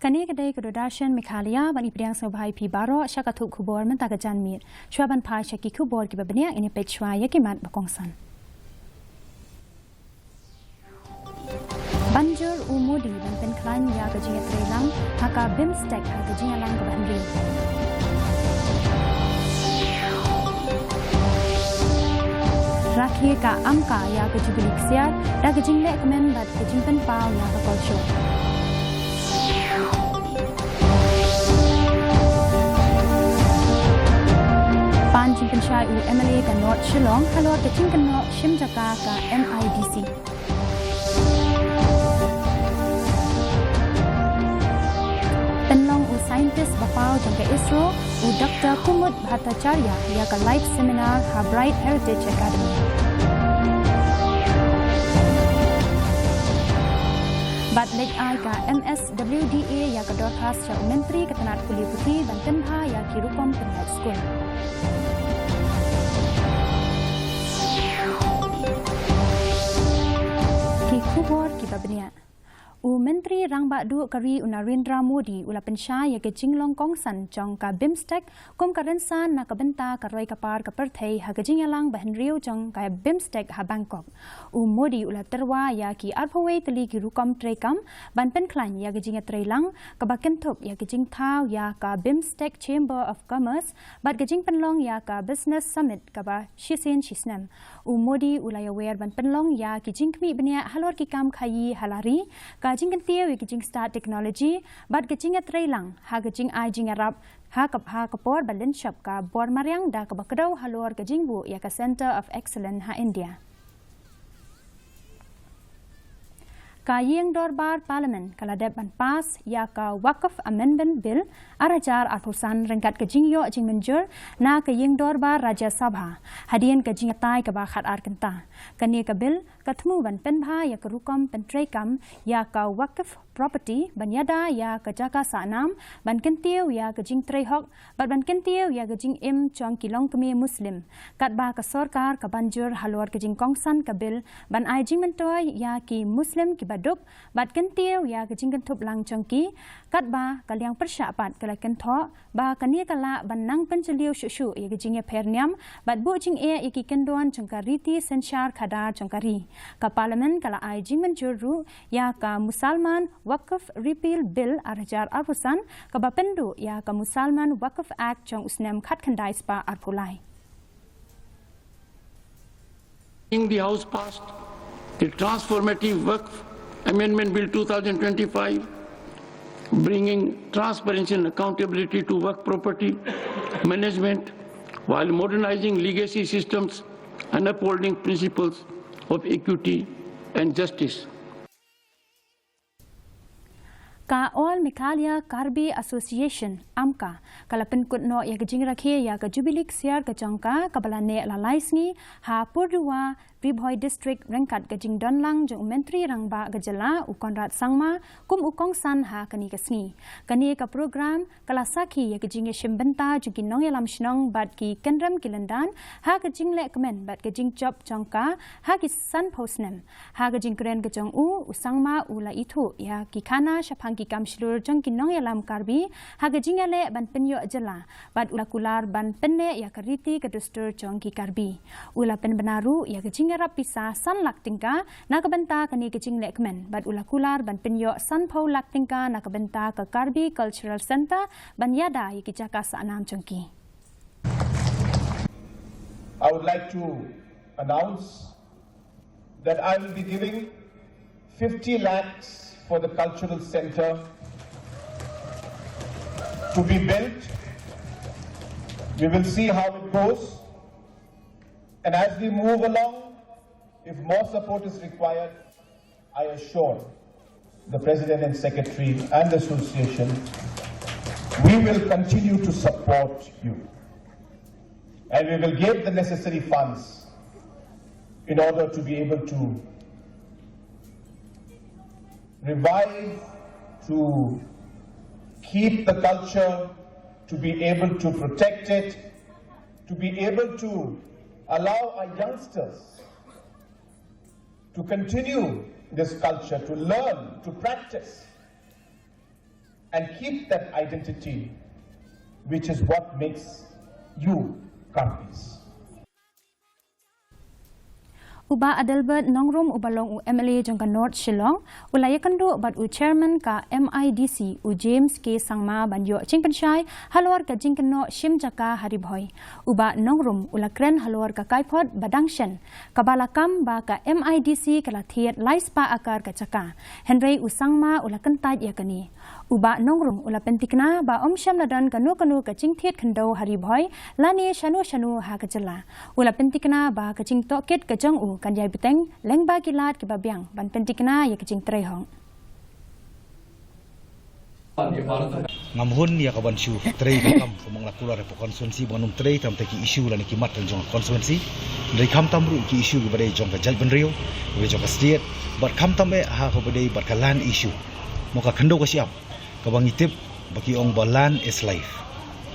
Kani kedai kedodashan Meghalaya bani pediang sobhai pi baro syakatuk Khubor mentaka janmit. Syuaban pai syaki Khubor ki babenia ini pechwa yakimat bakongsan. Banjur umudi dan penklan ya gajinya trelang haka bimstek ha gajinya lang ke bandri. Rakhir ka amka ya gajubilik siat da gajing lek kemen bat gajing penpau ya ke kolsyo. Panjing pensyai MLA ke North Shillong halor gajing ke North Shimjaka ke MIDC. Penlong saintis bapau jangka ISRO Dr. Kumud Bhattacharya ia ke live seminar Bright Heritage Academy. Bat lek ai ka MSWDA ia ke dorkas syau menteri ketenat Puli Putih dan tenha ia kirukom penyiap skul. Ki Khubor kita benia. Menteri Rangbak Du Kari Narendra Modi ula pensya ya ke jinglong kongsan jong ka bimstek kom ka rensan na ka benta ka roi kapar ka perthei ha ka jingyalang bahan riu jong ka bimstek ha Bangkok. Modi ula terwa ya ki arphawei teli ki rukom trekam ban penklan ya ke jinga treilang ka bakentop ya ke jing thau ya ka bimstek Chamber of Commerce bat ke jing penlong ya ka Business Summit ka ba shisen shisnam. Modi ula ya wer ban penlong ya ki jing kmi benia halor ki kam khayi halari ka jing kentia wi gijing start technology bat gijing atreilang ha gijing ai jing arab ha kapor balen shop ka bor mariang da ka bakadau halor gijing bu ya ka Center of Excellence ha India. Iaiong dorbar parlimen kala deban pas ya ka Waqf Amendment Bill arajar atusan rengkat gijing yo jing menjur na ka Iaiong dorbar Raja Sabha hadian gijing tai ka ba khat ar kenta kani ka bill katmu ban penbha ya ka rukom pentrekam ya ka Waqf property banyada ya ka jaka sanam ban kentiu ya ka jing trehok ban kentiu ya ka jing im chong kilong kemi muslim kat ba ka sarkar ka banjur halor ka jing kongsan ka bill ban ai jing mentoy ya ki muslim ki baduk bat kentiu ya ka jing kentup lang chongki kat ba ka liang persyapat ka kentho ba kani kala ban nang penjeliu shushu ya ka jing perniam bat bu jing e ki kendon chongka riti sensyar khadar chongkari ka parlimen kala ai jing menjur ru ya ka musalman Waqf Repeal Bill arajar arpusan ka bapendu ya ka Musalman Waqf Act jong usnem khat khandai spa arpulai. The House passed the transformative Waqf Amendment Bill 2025, bringing transparency and accountability to Waqf property management while modernizing legacy systems and upholding principles of equity and justice. Ka All Meghalaya Karbi Association AMKA kala penkut no ya gejing rakhe ya ka jubilik siar ka jongka kabalane la laisngi ha purduwa Ribhoi District rengkat gejing donlang jong menteri rangba gejala ukonrat sangma kum ukong san ha kani kasni kani ka program kala sakhi ya gejing shimbenta jugi nong yalam shnong bat ki kendram kilandan ha gejing le kemen bat gejing job jongka ha ki san posnem ha gejing kren gejong usangma ula itu ya ki khana shapang ki kam shlur jong ki nong yalam karbi ha gejing le ban penyo jela bat ula kular ban penne ya kariti ka dustur jong ki karbi ula pen benaru ya gejing rap pisa san lak tingka nakabenta kani kecing lekmen bat ula kular ban penyo san phau lak tingka nakabenta ka Karbi Cultural Center ban yada yiki jaka sanam chongki. I would like to announce that I will be giving 50 lakhs for the cultural center to be built. We will see how it goes, and as we move along, if more support is required, I assure the President and Secretary and the Association, we will continue to support you. And we will give the necessary funds in order to be able to revive, to keep the culture to be able to protect it, to be able to allow our youngsters to continue this culture, to learn, to practice, and keep that identity, which is what makes you countries. Uba Adelbert Nongrum ubalong u MLA jangka North Shillong, ulaya kendo bat u chairman ka MIDC u James K Sangma banyo Chingpenshai halwar ka jingkeno Shim Jaka Haribhoy. Uba Nongrum ulakren halwar ka Kaipot Badangshen, kabalakam ba ka MIDC kalathiat laispa akar ka Jaka. Henry u Sangma ulakentaj yakani. Uba Nongrum ulapentikna ba Sham ladan kanu ka jingthiat kendo Haribhoy lani shanu ha ka jela. Ulapentikna ba ka jingtoket ka jang u kan jai beteng lengba kilat ke babiang ban pentikna ya kecing trehong ngamhun ya kaban shu trei kam pemang lakula repo konsuensi banung trei tam teki isu lan kimat dan jong konsuensi dari kam tamru ki isu ke badai jong ka jal benrio ke jong ka state bat kam tambe ha ko badai bat ka land isu moka kendo ka siap ka bang itip baki ong balan is life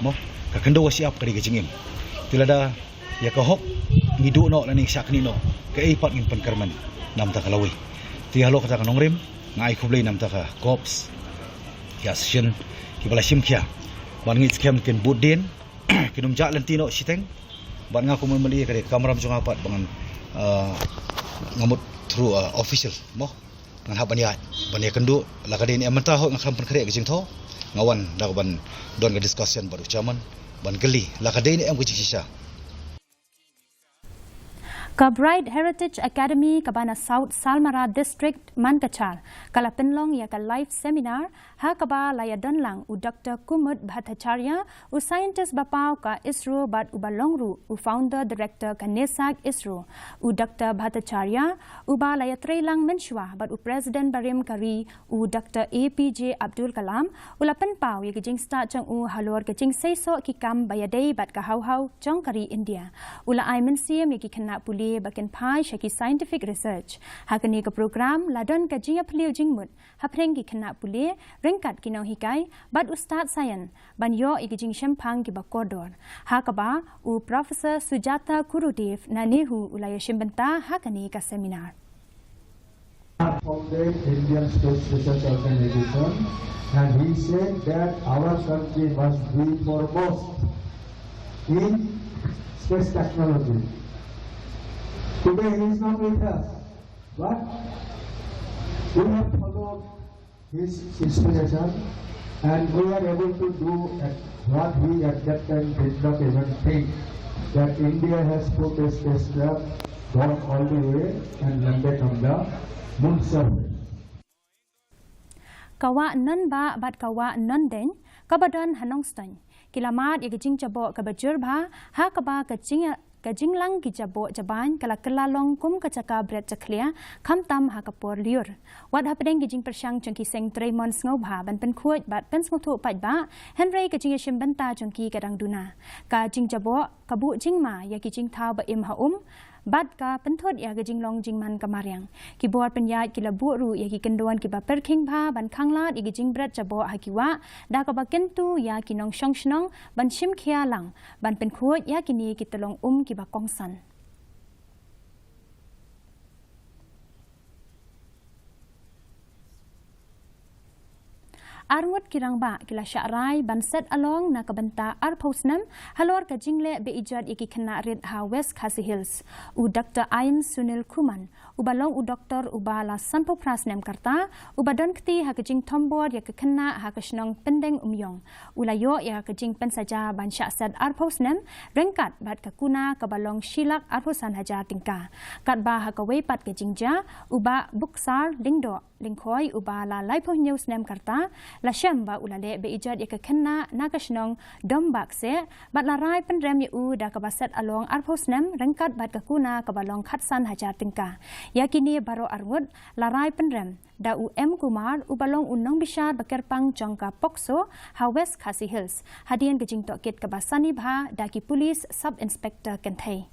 mo ka kendo ka siap kadi ka jingim tilada ya ka hok ngidu no lani syakni no ke ipat ngin penkarman nam ta kalawi ti halo kata kanongrim ngai khublei nam ta ka cops ya session ki bala simkhia ban ngit skem ken budin kinum ja lentino siteng ban ngaku memeli kare kamram jong apat bangan ngamut through official mo ngan habania bania kendu la kade ni amanta ho ngakam penkare ke jingtho ngawan da ban don ga discussion baru chaman ban geli la kade ni am ku jisha Ka Bright Heritage Academy Kabana South Salmara District Mankachar kala penlong ya ka live seminar ha kaba laya danlang u Dr. Kumud Bhattacharya u scientist bapau ka ISRO bat u balongru u founder director ka Nesak ISRO u Dr. Bhattacharya u ba laya trelang menshwa bat u president barim kari u Dr. APJ Abdul Kalam u lapen pau ya kijing start jang u halor kijing seiso ki kam bayadei bat ka hau jong kari India ula ai mensiam ya ki kena puli bagian pai syaki scientific research. Hakani ke program ladon ke jia peliu jingmut. Hapreng ki kena pulih ringkat kinau hikai bad ustad sains ban yo iki jing shempang ki bakodor. Hakaba u Professor Sujata Kurudev na nehu ulaya shimbenta hakani ka seminar. Founded Indian Space Research Organization, and he said that our country must be foremost in space technology. Today he is not with us, but we have followed his inspiration and we are able to do what we at that time did not even think, that India has put a spacecraft, gone all the way and landed on the moon surface. Kawa nan ba bat kawa nan den kabadan hanongstein kilamat igijing jabo kabajur ba ha kaba kajinglang ki jabo jaban kala kelalong kum kacaka bret caklia kam tam ha kapor liur wat hapedeng gijing persyang jengki seng Draymond ngobha ban pen khuaj bat pen smuthu pat ba Henry kajing shim benta jengki kadang duna ka jing jabo kabu jingma ya kijing thau ba im ha bat ka penthot ya gajing long jingman kamaryang kibor penyat kila buru ya ki kenduan ki ba perking bha ban khanglat i gajing bret jabo hakiwa da ka ba kentu ya kinong shongshnong ban shim khia lang ban pen khuaj ya kini ki tolong ki ba kongsan Arngut kirang ba kila syakrai ban set along na kabenta arposnam halor ka jingle be ijad iki kena red ha West Khasi Hills u Dr. Ain Sunil Kuman u balong u Dr. Ubala Sanpo Prasnam Karta u badan kti ha kajing tombor ya kena ha kasnong pendeng umyong ulayo ya kajing pensaja ban syak set arposnam rengkat bat ka kuna ka balong shilak arposan hajar tingka kat ba ha ka weipat ka jingja uba buksar lingdo lingkhoi ubala laipo news nam Karta la syamba ulale be ijad ya kena nakasnong dombak se bat larai penrem ya u da kabaset along arposnam rengkat bat ka kuna ka balong khatsan hajar tingka yakini baro arngut larai penrem da u M Kumar u balong unong bisar bakerpang jongka pokso ha West Khasi Hills hadian gejing tokit ka basani bha da ki police sub inspector kenthai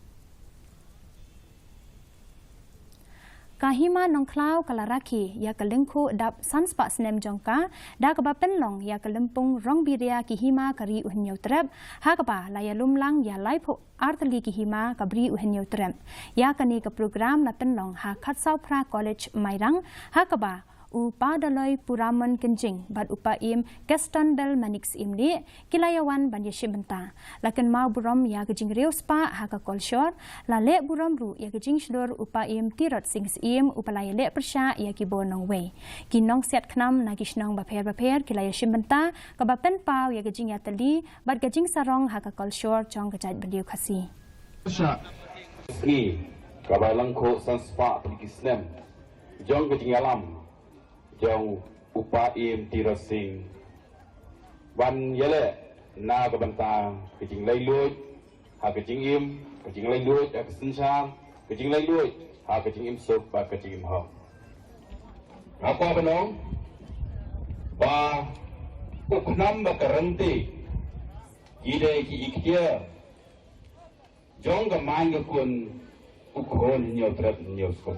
kahima nong klau kalaraki ya kalengko dap sanspa snem jongka da kaba penlong ya kalempung rong biria kihima kari uhenyo trep ha kaba laya lumlang ya laipo artali kihima kabri uhenyo trep ya kani ke program la penlong ha khatsau pra college mairang ha kaba upadaloi puraman kenjing bad upaim Gaston Bell Manix imni kilayawan ban yashibenta lakan mau buram ya kejing reuspa haka kolshor la le buram ru ya kejing shlor upaim tirot sings im upalaya le persha ya kibor nong we kinong set knam na kishnong baper kilaya shibenta kabapen pau ya kejing ya tali bad kejing sarong haka kolshor chong kajat bandiu khasi ni kabalang ko sanspa pikisnem jong kejing alam jong upaim tirasing ban yele na ka banta kejing lai lui ha kejing im kejing lai lui ha kesensham kejing lai lui ha kejing im sop ba kejing im ho apa benong ba uknam ba karante ide ki iktia jong ka man ka kun ukon nyo trap nyo skop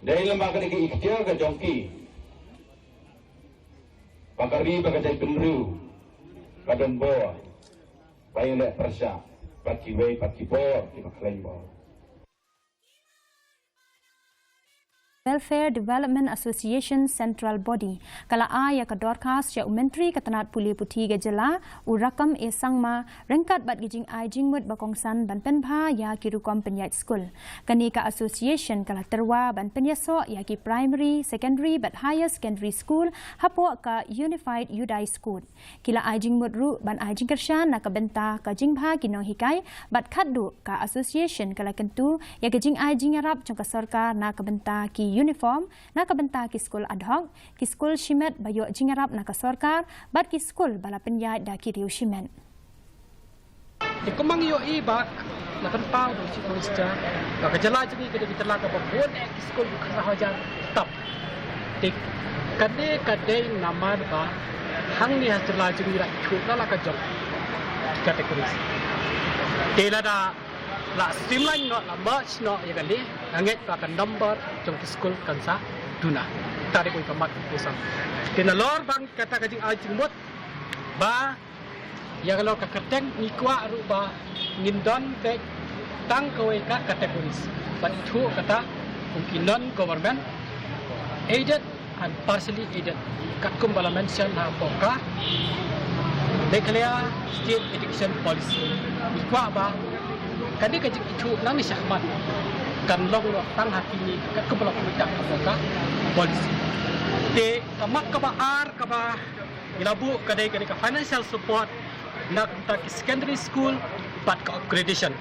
Dahil lembaga negeri ikhtiar ke jongki, pakari pakajai penru, kadon boa, payulek persya, pakiwei pakibor, kipaklain boa. Welfare Development Association Central Body kala ya ka dorkas ya menteri katanat puli puti gejala urakam e sangma rengkat bat gijing ai jingmut bakongsan ban penpha ya kirukom penyat school kani ka association kala terwa ban penyaso ya ki primary secondary but higher secondary school hapo ka unified udai school kila ai jingmut ru ban ai jingkershan na ka benta ka jingpha kinong hikai bat khaddu ka association kala kentu ya gijing ai jingarap jong ka sarkar na ka benta ki uniform na kabenta ki skul ad hoc ki skul shimet bayo jingarap na ka sarkar bat ki skul bala penyat da ki riu shimet di komang yo iba na kan pau do si polista ka jala jini ke di terla ka babon ki skul ka hajar tap tik kade namar ba hang ni hasla jini ra chukla la ka job kategori tela da la streamline no la merge no ya kan ni anget ka number jong school kansa duna tarik ko kamat usam kena lor bang kata kajing ajing mot ba ya kalau ka kateng ikwa ruba ngindon te tang ko ka kategoris but itu kata mungkin non government aided and partially aided kakum bala mention ha poka Meghalaya state education policy ikwa ba kadi kajing itu nang ni syahmat kan long tang hati ni kat kepala pemerintah ka polisi te kamak ka ba ar ka ba ilabu kadai ka financial support nak tak secondary school but ka accreditation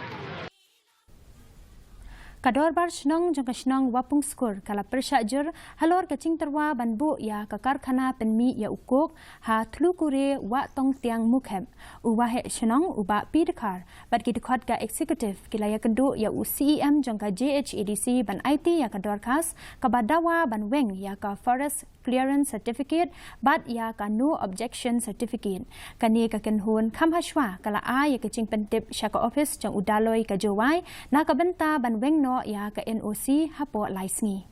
kador bar shnong jong shnong wapung skor kala persajur halor kacing terwa banbu ya ka karkhana penmi ya ukok ha thlukure wa tong tiang mukheb uwahe shnong uba pidkhar bat ki dekhot ka executive kilaya kendu ya UCEM jong ka JHADC ban IT ya ka dorkas ka badawa ban weng ya ka forest clearance certificate bat ya ka no objection certificate kani ka kenhun khamhashwa kala a ya kacing pentip shaka office jong udaloi ka jowai na ka benta ban weng no ya ka NOC hapo laisni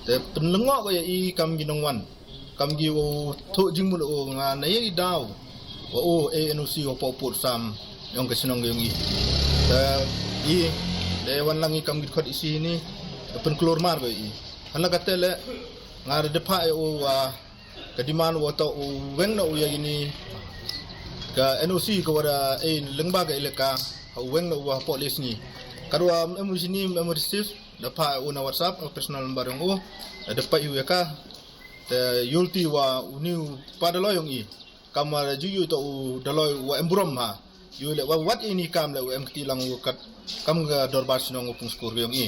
te penlengok ko ya i kam ginongwan kam gi o tho jingmul o nga na yi daw o NOC o popot sam yong kesenong yong i i de wan lang i kam gi khot isi ni pen klor mar ko i hala katele ngar depa o ka diman o to weng no ya ini ka NOC ko wara lengba ga ileka weng no wa polis ni kadwa emusini emersis dapat una WhatsApp personal number yang dapat yu ka te yulti wa uni pada loyong i kamar juyu to daloy wa embrom ha yu le wa wat ini kam le em kti lang kat kam ga dorbas nong pung skor yong i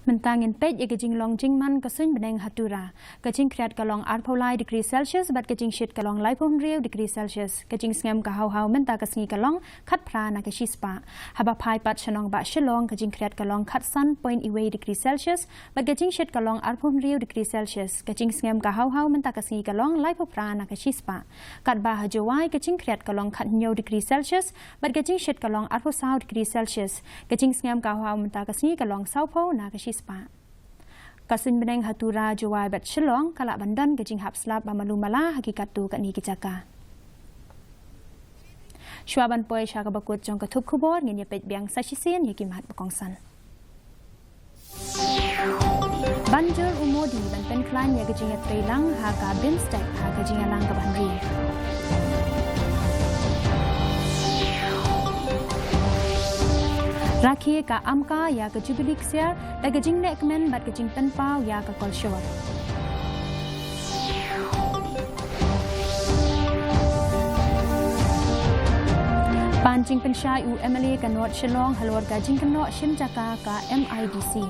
Mentangin pej ya kejing long jing man kasun beneng hatura. Kejing kreat kalong arpolai degree Celsius bat kejing shit kalong laipon riu degree Celsius. Kejing ngam ka hau menta kasngi kalong kat pra na kashispa. Haba pai pat shanong ba shilong kejing kreat kalong kat sun point iwe degree Celsius bat kejing shit kalong arpon riu degree Celsius. Kejing ngam ka hau menta kasngi kalong laipo pra na kashispa. Kat ba hajawai kejing kreat kalong kat nyo degree Celsius bat kejing shit kalong arpo sao degree Celsius. Kejing ngam ka hau menta kasngi kalong saupo na kashispa. Kasin beneng hatura jawai bat shilong kalak bandan kejing hap slap bamalumala hakikat tu kat ni kicaka. Syuaban poi syaka bakut jong ketup Khubor ngin yapet biang sasisian yaki mahat bakongsan. Banjur umodi ban penklan ya kejing yatreilang haka binstek ha kejing alang kabanri. Rakhi ka amka ya ke jubilik siar da kejing nekmen bat kejing penpau ya ke kolsyur. Pancing pensyai u MLA kanot Shillong halor gajing kanot Shim Jaka ka MIDC.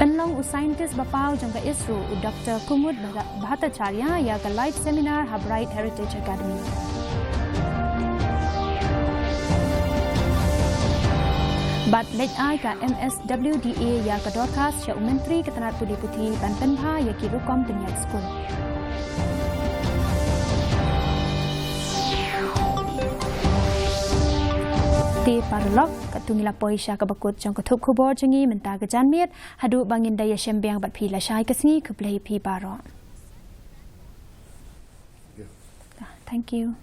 Penlong u scientist bapau jangka ISRO u Dr. Kumud Bhattacharya ya ke live seminar Bright Heritage Academy. Bat lej ai ka MSWDA ya ke dorkas sya menteri ketenat pudi putih ban penha ya ki rukom penyak skul. Ti parlok katungila poisha ka bakut jong ketup Khubor jengi menta ke janmiet hadu bangin daya syembiang bat phi la syai kesngi ke play pi baro. Thank you.